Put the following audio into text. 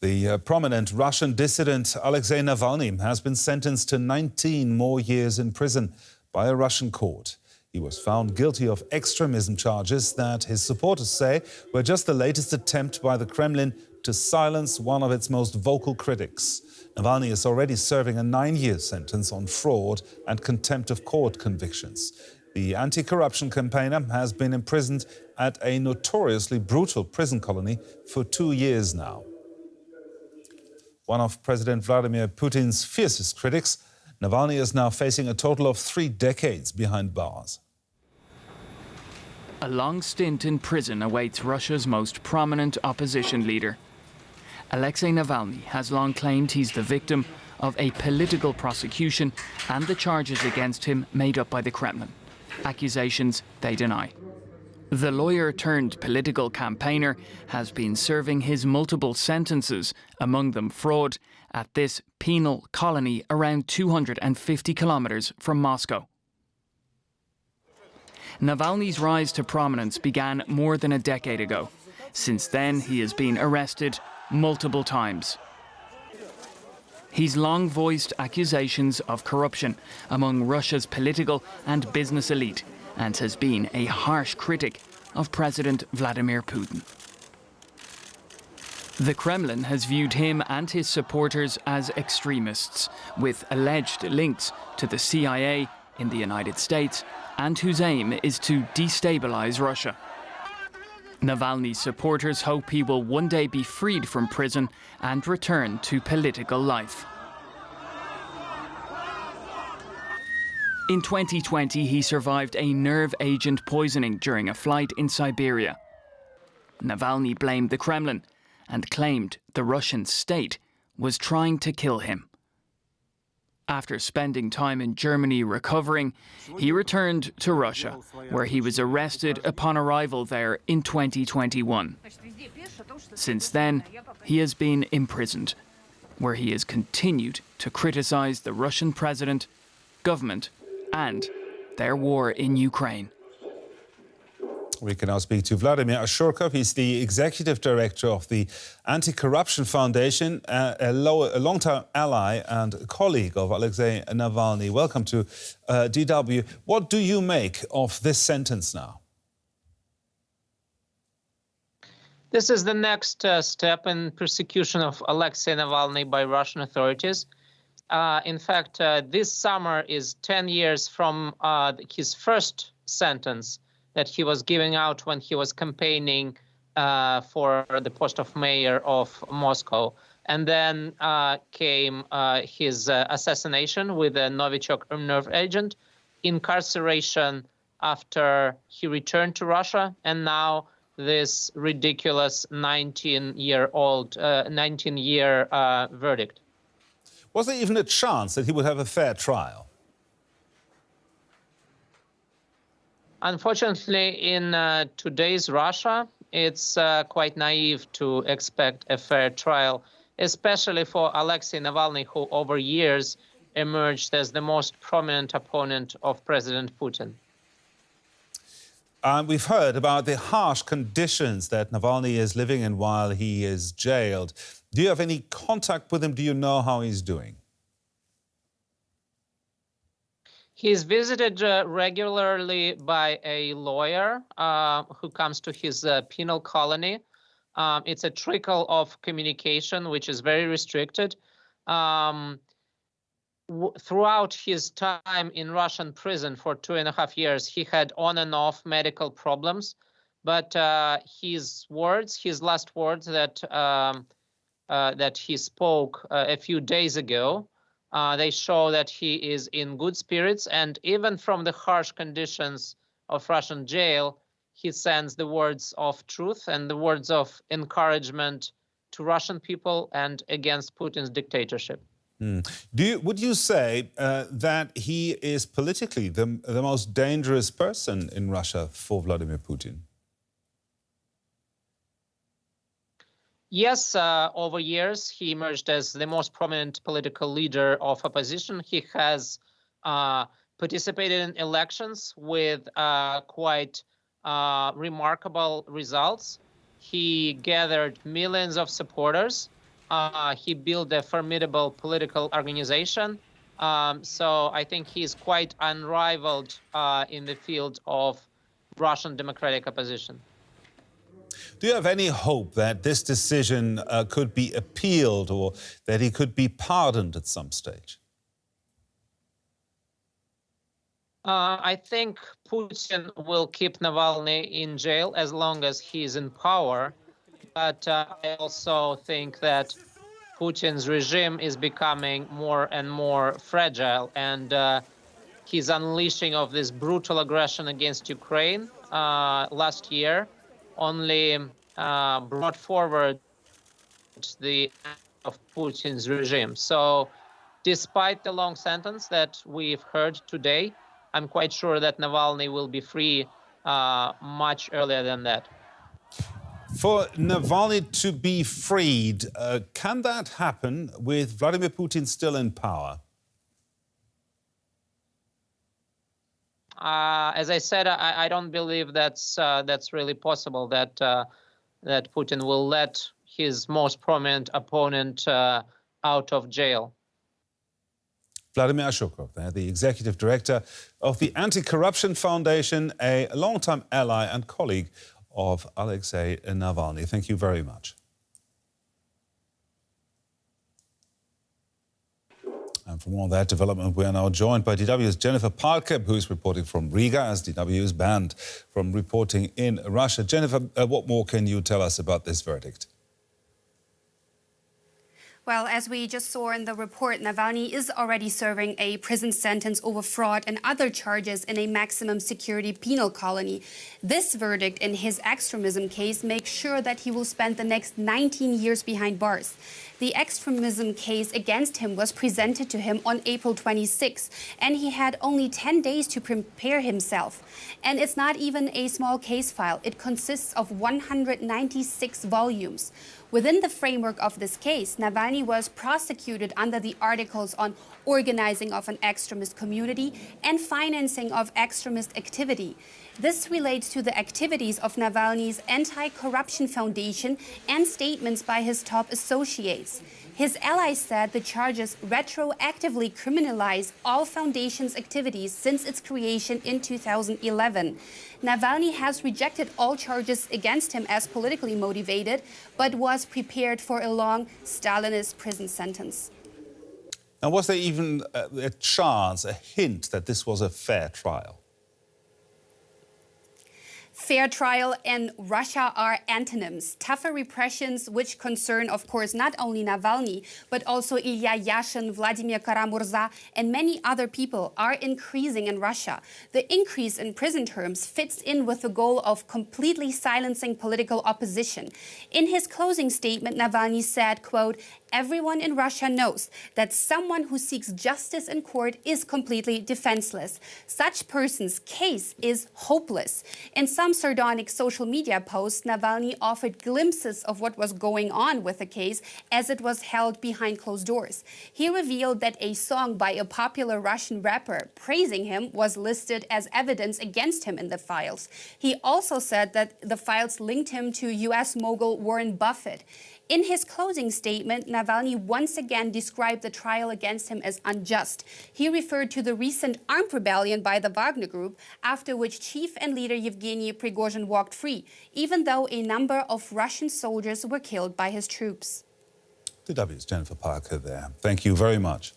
The prominent Russian dissident Alexei Navalny has been sentenced to 19 more years in prison by a Russian court. He was found guilty of extremism charges that his supporters say were just the latest attempt by the Kremlin to silence one of its most vocal critics. Navalny is already serving a 9-year sentence on fraud and contempt of court convictions. The anti-corruption campaigner has been imprisoned at a notoriously brutal prison colony for 2 years now. One of President Vladimir Putin's fiercest critics, Navalny is now facing a total of 3 decades behind bars. A long stint in prison awaits Russia's most prominent opposition leader. Alexei Navalny has long claimed he's the victim of a political prosecution and the charges against him made up by the Kremlin. Accusations they deny. The lawyer-turned-political campaigner has been serving his multiple sentences, among them fraud, at this penal colony around 250 kilometers from Moscow. Navalny's rise to prominence began more than a decade ago. Since then, he has been arrested multiple times. He's long voiced accusations of corruption among Russia's political and business elite, and has been a harsh critic of President Vladimir Putin. The Kremlin has viewed him and his supporters as extremists, with alleged links to the CIA in the United States, and whose aim is to destabilize Russia. Navalny's supporters hope he will one day be freed from prison and return to political life. In 2020, he survived a nerve agent poisoning during a flight in Siberia. Navalny blamed the Kremlin and claimed the Russian state was trying to kill him. After spending time in Germany recovering, he returned to Russia, where he was arrested upon arrival there in 2021. Since then, he has been imprisoned, where he has continued to criticize the Russian president, government, and their war in Ukraine. We can now speak to Vladimir Ashurkov. He's the executive director of the Anti-Corruption Foundation, a long-time ally and colleague of Alexei Navalny. Welcome to DW. What do you make of this sentence now? This is the next step in persecution of Alexei Navalny by Russian authorities. In fact, this summer is 10 years from his first sentence that he was giving out when he was campaigning for the post of mayor of Moscow. And then came his assassination with a Novichok nerve agent, incarceration after he returned to Russia, and now this ridiculous 19-year verdict. Was there even a chance that he would have a fair trial? Unfortunately, in today's Russia, it's quite naive to expect a fair trial, especially for Alexei Navalny, who over years emerged as the most prominent opponent of President Putin. We've heard about the harsh conditions that Navalny is living in while he is jailed. Do you have any contact with him? Do you know how he's doing? He's visited regularly by a lawyer who comes to his penal colony. It's a trickle of communication, which is very restricted. Throughout his time in Russian prison for 2.5 years, he had on and off medical problems. But his last words that he spoke a few days ago, they show that he is in good spirits, and even from the harsh conditions of Russian jail, he sends the words of truth and the words of encouragement to Russian people and against Putin's dictatorship. Would you say that he is politically the most dangerous person in Russia for Vladimir Putin? Yes, over years, he emerged as the most prominent political leader of opposition. He has participated in elections with quite remarkable results. He gathered millions of supporters. He built a formidable political organization. So I think he's quite unrivaled in the field of Russian democratic opposition. Do you have any hope that this decision could be appealed or that he could be pardoned at some stage? I think Putin will keep Navalny in jail as long as he's in power. But I also think that Putin's regime is becoming more and more fragile, and his unleashing of this brutal aggression against Ukraine last year only brought forward the end of Putin's regime. So despite the long sentence that we've heard today, I'm quite sure that Navalny will be free much earlier than that. For Navalny to be freed, can that happen with Vladimir Putin still in power? As I said, I don't believe that's really possible, that Putin will let his most prominent opponent out of jail. Vladimir Ashurkov, the executive director of the Anti-Corruption Foundation, a longtime ally and colleague of Alexei Navalny. Thank you very much. And for more on that development, we are now joined by DW's Jennifer Parker, who is reporting from Riga, as DW is banned from reporting in Russia. Jennifer, what more can you tell us about this verdict? Well, as we just saw in the report, Navalny is already serving a prison sentence over fraud and other charges in a maximum security penal colony. This verdict in his extremism case makes sure that he will spend the next 19 years behind bars. The extremism case against him was presented to him on April 26, and he had only 10 days to prepare himself. And it's not even a small case file. It consists of 196 volumes. Within the framework of this case, Navalny was prosecuted under the articles on organizing of an extremist community and financing of extremist activity. This relates to the activities of Navalny's Anti-Corruption Foundation and statements by his top associates. His allies said the charges retroactively criminalize all foundation's activities since its creation in 2011. Navalny has rejected all charges against him as politically motivated, but was prepared for a long Stalinist prison sentence. And was there even a chance, a hint that this was a fair trial? Fair trial and Russia are antonyms. Tougher repressions, which concern, of course, not only Navalny, but also Ilya Yashin, Vladimir Karamurza, and many other people, are increasing in Russia. The increase in prison terms fits in with the goal of completely silencing political opposition. In his closing statement, Navalny said, quote, "Everyone in Russia knows that someone who seeks justice in court is completely defenseless. Such person's case is hopeless." In some sardonic social media posts, Navalny offered glimpses of what was going on with the case as it was held behind closed doors. He revealed that a song by a popular Russian rapper praising him was listed as evidence against him in the files. He also said that the files linked him to U.S. mogul Warren Buffett. In his closing statement, Navalny once again described the trial against him as unjust. He referred to the recent armed rebellion by the Wagner Group, after which chief and leader Yevgeny Prigozhin walked free, even though a number of Russian soldiers were killed by his troops. DW's Jennifer Parker there. Thank you very much.